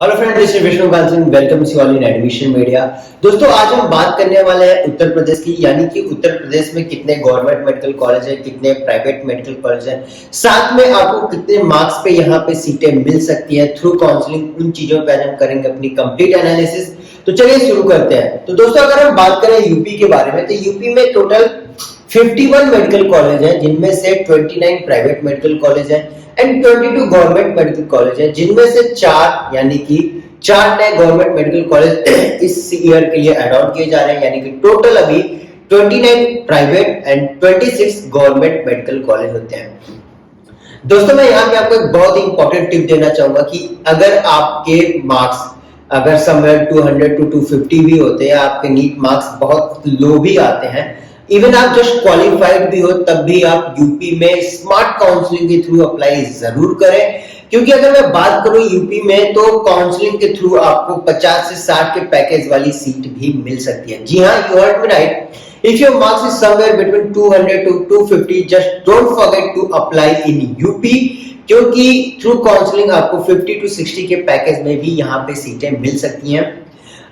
Hello friend, this is Vishnukant Singh. Welcome to all in admission media. दोस्तों, आज हम बात करने वाले हैं उत्तर प्रदेश की, यानी कि उत्तर प्रदेश में कितने गवर्नमेंट मेडिकल कॉलेज है, कितने प्राइवेट मेडिकल कॉलेज है, साथ में आपको कितने मार्क्स पे यहाँ पे सीटें मिल सकती है थ्रू काउंसलिंग। उन चीजों पे आज हम करेंगे अपनी कंप्लीट एनालिसिस। तो चलिए शुरू करते हैं। तो दोस्तों, अगर हम बात करें यूपी के बारे में, तो यूपी में टोटल 51 मेडिकल कॉलेज है, जिनमें से 29 प्राइवेट मेडिकल कॉलेज है एंड 22 गवर्नमेंट मेडिकल कॉलेज है, जिनमें से 4 यानी कि 4 नए गवर्नमेंट मेडिकल कॉलेज इस ईयर के लिए ऐड ऑन किए जा रहे हैं। यानी कि टोटल अभी 29 private and 26 government medical college होते हैं। दोस्तों, मैं यहाँ पे आपको एक बहुत ही इंपॉर्टेंट टिप देना चाहूंगा कि अगर आपके मार्क्स अगर समवेयर 200 to 250 भी होते हैं, आपके नीट मार्क्स बहुत लो भी आते हैं, इवन आप जस्ट क्वालिफाइड भी हो, तब भी आप यूपी में स्मार्ट काउंसलिंग के थ्रू अप्लाई जरूर करें। क्योंकि अगर मैं बात करूं यूपी में, तो काउंसलिंग के थ्रू आपको 50 से 60 के पैकेज वाली सीट भी मिल सकती है। जी हाँ, you heard me right. If your marks is somewhere between 200 to 250, just don't forget to apply in UP, क्योंकि थ्रू काउंसलिंग आपको 50 to 60 के पैकेज में भी यहाँ पे सीटें मिल सकती हैं।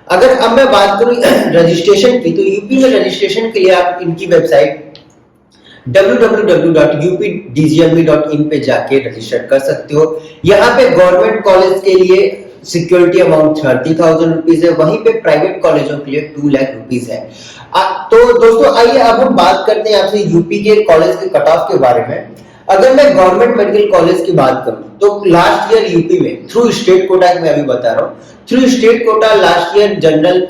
अगर अब मैं बात करूं रजिस्ट्रेशन की, तो यूपी में रजिस्ट्रेशन के लिए आप इनकी वेबसाइट www.updgme.in पे जाके रजिस्टर कर सकते हो। यहाँ पे गवर्नमेंट कॉलेज के लिए सिक्योरिटी अमाउंट 30,000 रुपीज है, वहीं पे प्राइवेट कॉलेजों के लिए 2 लाख रुपीज है। तो दोस्तों, आइए अब हम बात करते हैं आपसे यूपी के कॉलेज के कट ऑफ के बारे में। अगर मैं गवर्नमेंट मेडिकल कॉलेज की बात करूं, तो लास्ट ईयर यूपी में थ्रू स्टेट कोटा, मैं अभी बता रहा हूँ, through state quota last year general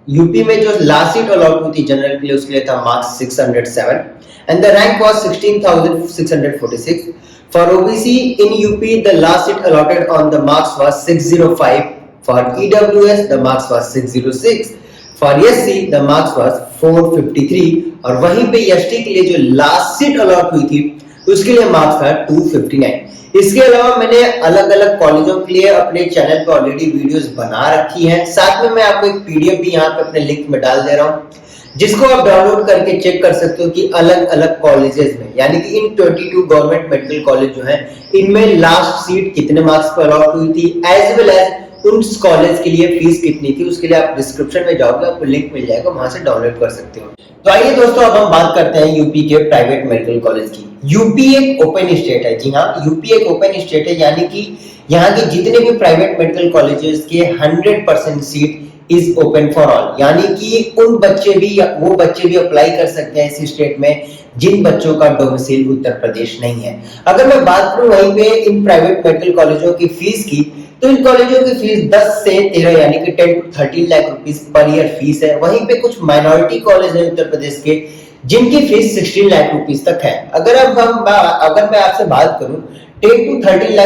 UP में जो लास्ट सीट अलॉट हुई थी जनरल के लिए, उसके लिए था marks 607 and the rank was 16,646. For OBC in UP, the last seat allotted on the marks was 605. For EWS, the marks was 606. For SC, the marks was 453. और वहीं पे ST के लिए जो लास्ट सीट अलॉट हुई थी, उसके लिए मार्क्स था 259। इसके अलावा मैंने अलग अलग कॉलेजों के लिए अपने चैनल पर ऑलरेडी वीडियोस बना रखी हैं। साथ में मैं आपको एक पीडीएफ भी यहाँ पे अपने लिंक में डाल दे रहा हूँ, जिसको आप डाउनलोड करके चेक कर सकते हो कि अलग अलग कॉलेजेस में, यानी कि इन 22 गवर्नमेंट मेडिकल कॉलेज जो है, इनमें लास्ट सीट कितने मार्क्स पर अलॉट हुई थी, एज वेल एज उस कॉलेज के लिए फीस कितनी थी। उसके लिए आप डिस्क्रिप्शन में जाओगे, आपको लिंक मिल जाएगा, वहां से डाउनलोड कर सकते हो। तो आइए दोस्तों, अब हम बात करते हैं यूपी के प्राइवेट मेडिकल कॉलेज की। यूपी एक ओपन स्टेट है। जी हाँ, यूपी एक ओपन स्टेट है, यानी कि यहाँ के जितने भी प्राइवेट मेडिकल कॉलेजेस के 100% seat is open for all, यानी कि उन बच्चे भी या वो बच्चे भी अप्लाई कर सकते हैं इस स्टेट में जिन बच्चों का डोमिसाइल उत्तर प्रदेश नहीं है। अगर मैं बात करूं वहीं पे इन प्राइवेट मेडिकल कॉलेजों की फीस की, तो इन कॉलेजों की फीस 10 से 13 यानी कि 10 to 13 lakh rupees per year fees है। वहीं पे कुछ माइनॉरिटी कॉलेज है उत्तर प्रदेश के, जिनकी फीस 16 लाख रुपीस तक है। अगर मैं आपसे बात करूं 10 to 13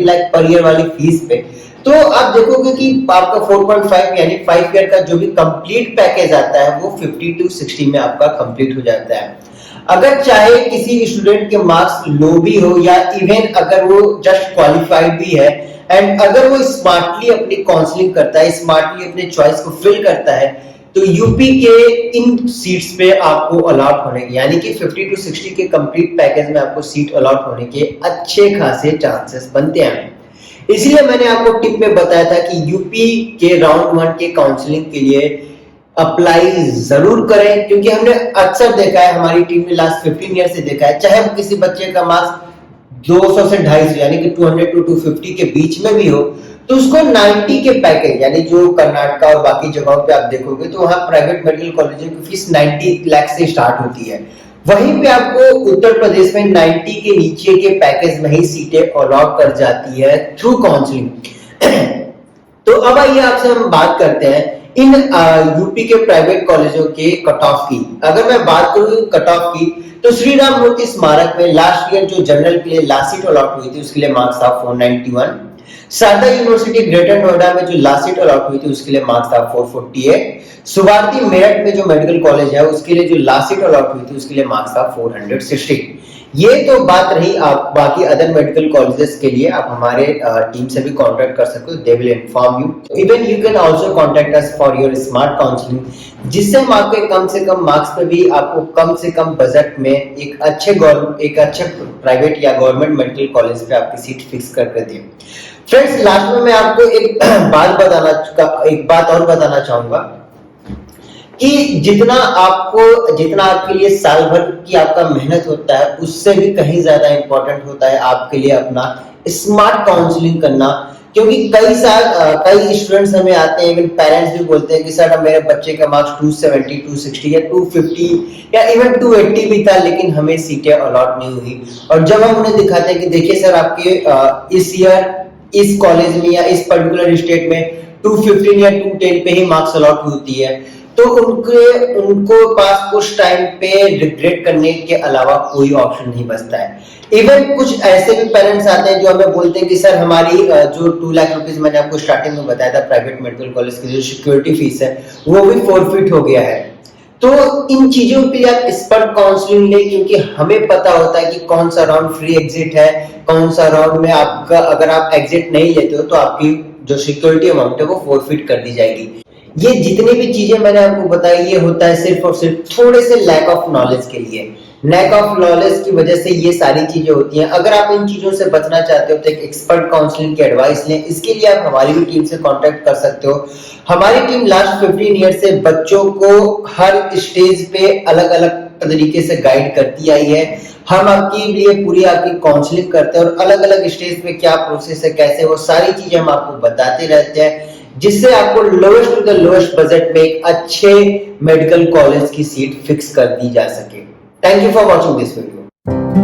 लाख पर ईयर वाली फीस पे, तो आप देखोगे कि आपका 4.5 यानी 5 ईयर का जो भी कंप्लीट पैकेज आता है, वो 50 to 60 में आपका कंप्लीट हो जाता है। अगर चाहे किसी स्टूडेंट के मार्क्स लो भी हो, या इवन अगर वो जस्ट क्वालिफाइड भी है, एंड अगर वो स्मार्टली अपनी काउंसलिंग करता है, स्मार्टली अपने चॉइस को फिल करता है, तो यूपी के इन सीट्स पे आपको अलॉट होने के, यानी कि 50 to 60 के कंप्लीट पैकेज में आपको सीट अलॉट होने के अच्छे खासे चांसेस बनते हैं। इसलिए मैंने आपको टिप में बताया था कि यूपी के राउंड 1 के काउंसलिंग के लिए अप्लाई जरूर करें, क्योंकि हमने अक्सर देखा है, हमारी टीम ने लास्ट 15 ईयर से देखा है, चाहे किसी बच्चे का मार्क्स 200 से 250 यानी कि 200 to 250 के बीच में भी हो, तो उसको 90 के पैकेज, यानी जो कर्नाटका और बाकी जगहों पे आप देखोगे, तो वहां प्राइवेट मेडिकल कॉलेजों की फीस 90 लाख से स्टार्ट होती है। वहीं पे आपको उत्तर प्रदेश में 90 के नीचे के पैकेज में ही सीटें अलॉट कर जाती है थ्रू काउंसलिंग। तो अब आइए आपसे हम बात करते हैं इन यूपी के प्राइवेट कॉलेजों के कट ऑफ की। अगर मैं बात करूं कट ऑफ की, तो श्री राम मूर्ति स्मारक में लास्ट ईयर जो जनरल के लिए लास्ट सीट अलॉट हुई थी, उसके लिए मार्क्स था 491। शारदा यूनिवर्सिटी ग्रेटर नोएडा में जो लास्ट सीट अलॉट हुई थी, उसके लिए मार्क्स था 448। सुभारती मेरठ में जो मेडिकल कॉलेज है, उसके लिए जो लास्ट सीट अलॉट हुई थी, उसके लिए मार्क्स था 460। ये तो बात रही। आप बाकी अदर मेडिकल कॉलेजेस के लिए आप हमारे टीम से भी कांटेक्ट कर सकते हो, they will inform you. Even you can also contact us for your smart counselling, जिससे हम आपके कम से कम मार्क्स पे भी आपको कम से कम बजट में एक अच्छे प्राइवेट या गवर्नमेंट मेडिकल कॉलेज पे आपकी सीट फिक्स करके दें। फ्रेंड्स, लास्ट में मैं आपको एक बात और बताना चाहूंगा कि जितना आपके लिए साल भर की आपका मेहनत होता है, उससे भी कहीं ज्यादा इंपॉर्टेंट होता है आपके लिए अपना स्मार्ट काउंसलिंग करना। क्योंकि कई स्टूडेंट्स हमें आते हैं, इवन पेरेंट्स भी बोलते हैं कि सर मेरे बच्चे का मार्क्स 270, 260 या 250 या इवन 280 भी था, लेकिन हमें सीटें अलॉट नहीं हुई। और जब हम उन्हें दिखाते हैं कि देखिए सर, आपके इस ईयर इस कॉलेज में या इस पर्टिकुलर स्टेट में 215 या 210 पे ही मार्क्स अलॉट होती है, तो उनको पास उस टाइम पे रिग्रेट करने के अलावा कोई ऑप्शन नहीं बचता है। इवन कुछ ऐसे भी पेरेंट्स आते हैं जो हमें बोलते हैं कि सर हमारी जो 2 लाख रुपीस मैंने आपको स्टार्टिंग में बताया था प्राइवेट मेडिकल कॉलेज की जो सिक्योरिटी फीस है, वो भी फोरफिट हो गया है। तो इन चीजों के लिए आप एक्सपर्ट काउंसलिंग लें, क्योंकि हमें पता होता है कि कौन सा राउंड फ्री एग्जिट है, कौन सा राउंड में आपका अगर आप एग्जिट नहीं लेते हो तो आपकी जो सिक्योरिटी अमाउंट है वो फोरफिट कर दी जाएगी। ये जितनी भी चीजें मैंने आपको बताई, ये होता है सिर्फ और सिर्फ थोड़े से लैक ऑफ नॉलेज के लिए। लैक ऑफ नॉलेज की वजह से ये सारी चीजें होती हैं। अगर आप इन चीजों से बचना चाहते हो तो एक एक्सपर्ट काउंसलिंग की एडवाइस लें। इसके लिए आप हमारी भी टीम से कांटेक्ट कर सकते हो। हमारी टीम लास्ट 15 ईयर से बच्चों को हर स्टेज पे अलग अलग तरीके से गाइड करती आई है। हम आपके लिए पूरी आपकी काउंसलिंग करते हैं और अलग अलग स्टेज पे क्या प्रोसेस है, कैसे, वो सारी चीजें हम आपको बताते रहते हैं, जिससे आपको lowest to the lowest budget में एक अच्छे मेडिकल कॉलेज की सीट फिक्स कर दी जा सके। Thank you for watching this video.